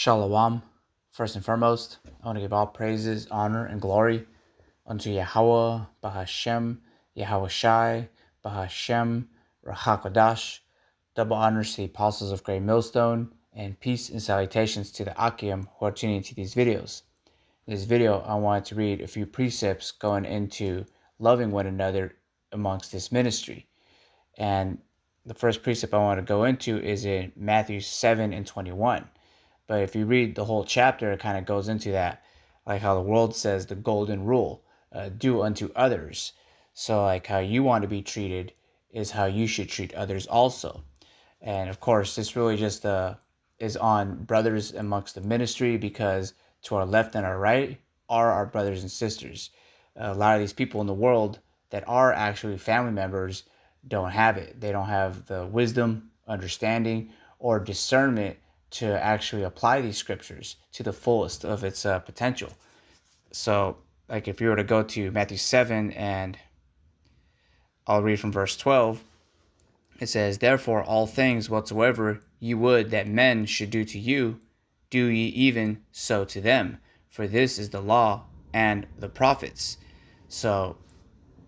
Shalom. First and foremost, I want to give all praises, honor, and glory unto Yahweh, Bahashem, Yahweh Shai, Bahashem, Rahakodash. Double honors to the apostles of Great Millstone, and peace and salutations to the Akim who are tuning into these videos. In this video, I wanted to read a few precepts going into loving one another amongst this ministry. And the first precept I want to go into is in Matthew 7 and 21. But if you read the whole chapter, it kind of goes into that, like how the world says the golden rule, do unto others. So like how you want to be treated is how you should treat others also. And of course, this really just is on brothers amongst the ministry, because to our left and our right are our brothers and sisters. A lot of these people in the world that are actually family members don't have it. They don't have the wisdom, understanding, or discernment to actually apply these scriptures to the fullest of its potential. So, like if you were to go to Matthew 7, and I'll read from verse 12, it says, "Therefore all things whatsoever ye would that men should do to you, do ye even so to them. For this is the law and the prophets." So,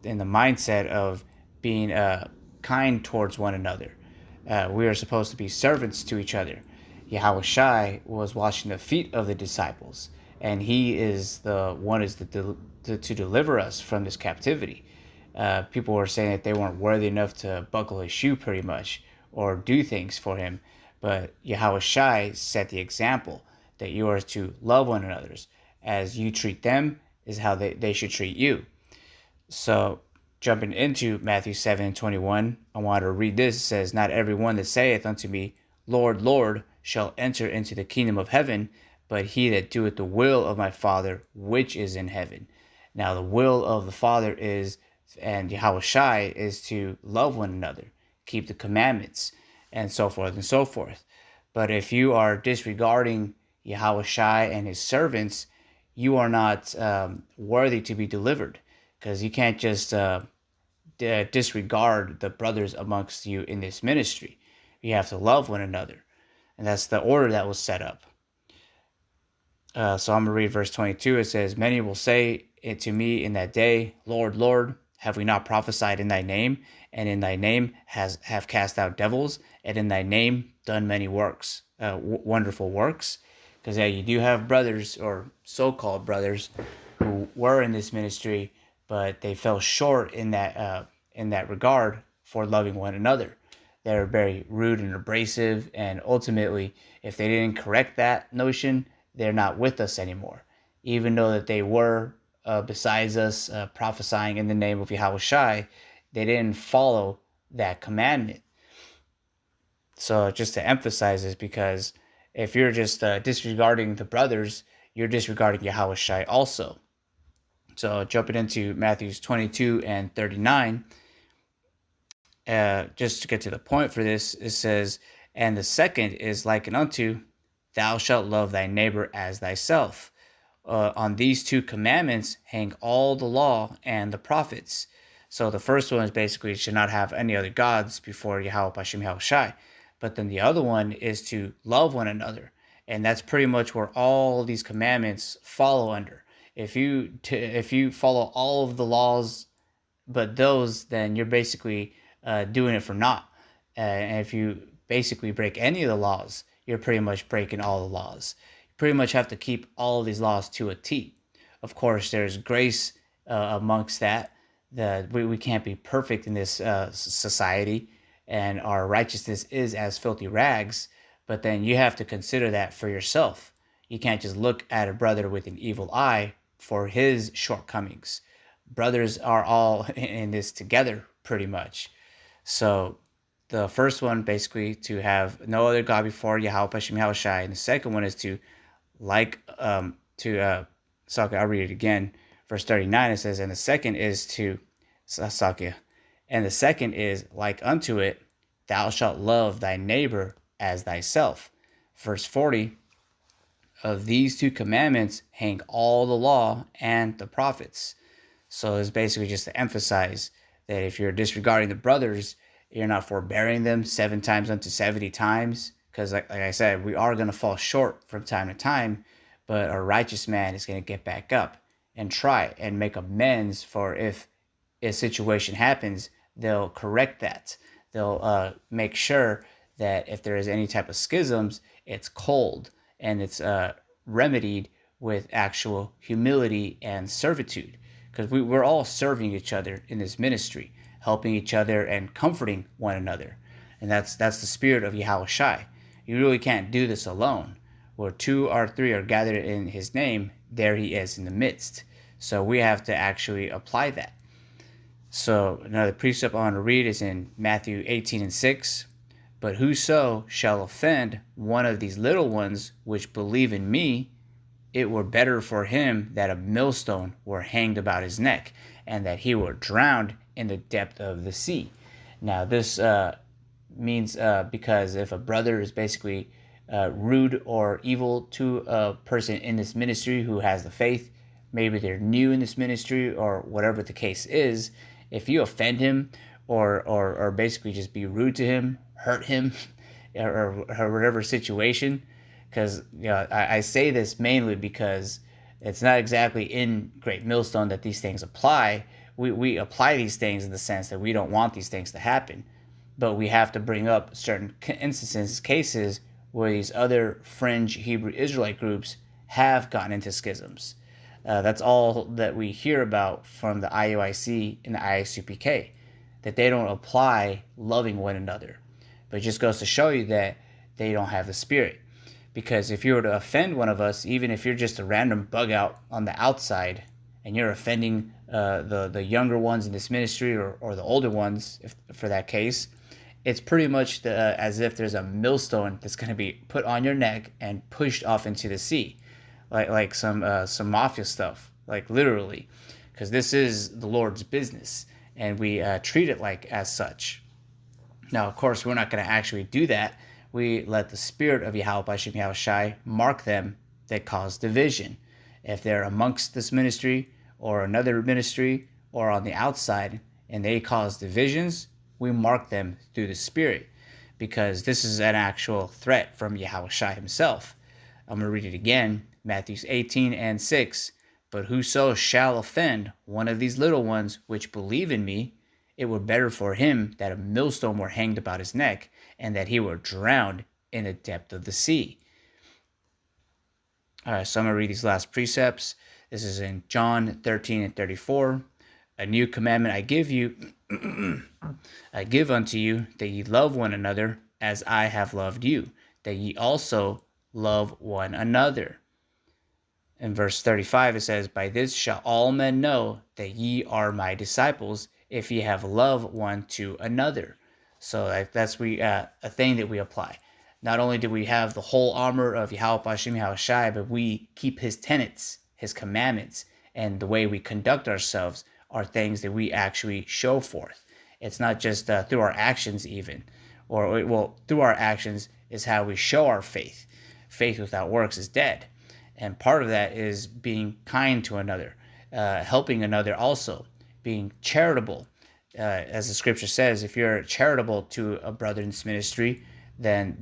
in the mindset of being kind towards one another, we are supposed to be servants to each other. Yahweh Shai was washing the feet of the disciples, and he is the one to deliver us from this captivity. People were saying that they weren't worthy enough to buckle his shoe pretty much or do things for him. But Yahweh Shai set the example that you are to love one another. As you treat them is how they should treat you. So jumping into Matthew 7 and 21, I want to read this. It says, "Not every one that saith unto me, Lord, Lord, shall enter into the kingdom of heaven, but he that doeth the will of my Father which is in heaven." Now the will of the Father is, and Yahweh Shai is, to love one another, keep the commandments, and so forth and so forth. But if you are disregarding Yahweh Shai and his servants, you are not worthy to be delivered, because you can't just disregard the brothers amongst you in this ministry. You have to love one another. And that's the order that was set up. So I'm going to read verse 22. It says, "Many will say it to me in that day, Lord, Lord, have we not prophesied in thy name? And in thy name have cast out devils? And in thy name done many works, wonderful works?" Because you do have brothers, or so-called brothers, who were in this ministry, but they fell short in that regard for loving one another. They're very rude and abrasive, and ultimately, if they didn't correct that notion, they're not with us anymore. Even though that they were besides us prophesying in the name of Yahweh Shai, they didn't follow that commandment. So just to emphasize this, because if you're just disregarding the brothers, you're disregarding Yahweh Shai also. So jumping into Matthews 22 and 39, just to get to the point for this, it says, "And the second is likened unto, thou shalt love thy neighbor as thyself. On these two commandments hang all the law and the prophets." So the first one is basically, you should not have any other gods before Yahweh Hashem Yahweh Shai. But then the other one is to love one another. And that's pretty much where all these commandments follow under. If you follow all of the laws but those, then you're basically doing it for naught. And if you basically break any of the laws, you're pretty much breaking all the laws. You pretty much have to keep all of these laws to a T. Of course, there's grace amongst that. We can't be perfect in this society, and our righteousness is as filthy rags, but then you have to consider that for yourself. You can't just look at a brother with an evil eye for his shortcomings. Brothers are all in this together, pretty much. So the first one, basically, to have no other God before Yahweh Hashem Yahweh Shai. And the second one is to Sakya, I'll read it again. Verse 39, it says, "And the second is to Sakya, and the second is like unto it, thou shalt love thy neighbor as thyself." Verse 40, "Of these two commandments hang all the law and the prophets." So it's basically just to emphasize that if you're disregarding the brothers, you're not forbearing them 7 times unto 70 times, because like I said, we are going to fall short from time to time, but a righteous man is going to get back up and try and make amends. For if a situation happens, they'll correct that. They'll make sure that if there is any type of schisms, it's cold and it's remedied with actual humility and servitude, because we're all serving each other in this ministry, helping each other and comforting one another. And that's the spirit of Yahushai. You really can't do this alone. Where two or three are gathered in his name, there he is in the midst. So we have to actually apply that. So another precept I want to read is in Matthew 18:6. But whoso shall offend one of these little ones which believe in me, it were better for him that a millstone were hanged about his neck, and that he were drowned in the depth of the sea. Now this means because if a brother is basically rude or evil to a person in this ministry who has the faith, maybe they're new in this ministry or whatever the case is, if you offend him or basically just be rude to him, hurt him, or whatever situation, because I say this mainly because it's not exactly in Great Millstone that these things apply. We apply these things in the sense that we don't want these things to happen, but we have to bring up certain instances, cases where these other fringe Hebrew Israelite groups have gotten into schisms. That's all that we hear about from the IUIC and the ISUPK, that they don't apply loving one another. But it just goes to show you that they don't have the spirit. Because if you were to offend one of us, even if you're just a random bug out on the outside, and you're offending the younger ones in this ministry or the older ones, if for that case, it's pretty much as if there's a millstone that's going to be put on your neck and pushed off into the sea, like some mafia stuff, like literally, because this is the Lord's business, and we treat it like as such. Now, of course, we're not going to actually do that. We let the spirit of Yahweh Hashem Yahushai mark them that cause division. If they're amongst this ministry or another ministry or on the outside and they cause divisions, we mark them through the spirit, because this is an actual threat from Yahushai himself. I'm going to read it again, Matthew 18:6. But whoso shall offend one of these little ones which believe in me, it were better for him that a millstone were hanged about his neck, and that he were drowned in the depth of the sea. All right, so I'm going to read these last precepts. This is in John 13:34. A new commandment I give you, I give unto you, that ye love one another as I have loved you, that ye also love one another. In verse 35 it says, by this shall all men know that ye are my disciples, if ye have love one to another. So that's a thing that we apply. Not only do we have the whole armor of Yahweh Hashem Yahushai, but we keep his tenets, his commandments, and the way we conduct ourselves are things that we actually show forth. It's not just through our actions even, through our actions is how we show our faith. Faith without works is dead. And part of that is being kind to another, helping another also, being charitable. As the scripture says, if you're charitable to a brother in this ministry, then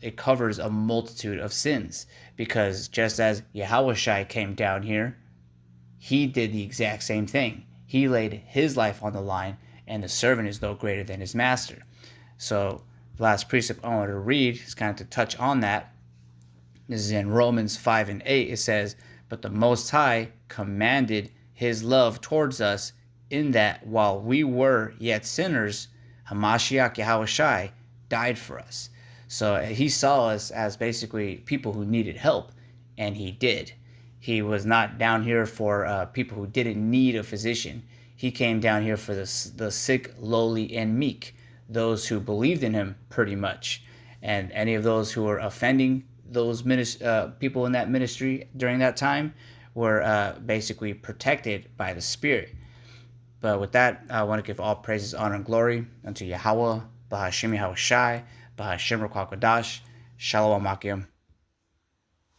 it covers a multitude of sins. Because just as Yahushai came down here, he did the exact same thing. He laid his life on the line, and the servant is no greater than his master. So the last precept I want to read is kind of to touch on that. This is in Romans 5:8. It says, but the Most High commanded his love towards us, in that while we were yet sinners, Hamashiach Yahushai died for us. So he saw us as basically people who needed help, and he did. He was not down here for people who didn't need a physician. He came down here for the sick, lowly, and meek, those who believed in him pretty much. And any of those who were offending those people in that ministry during that time were basically protected by the Spirit. But with that, I want to give all praises, honor, and glory unto Yahweh, Bahashem Yahushai, Bahashem Ruach HaKodesh, Shalom Akim.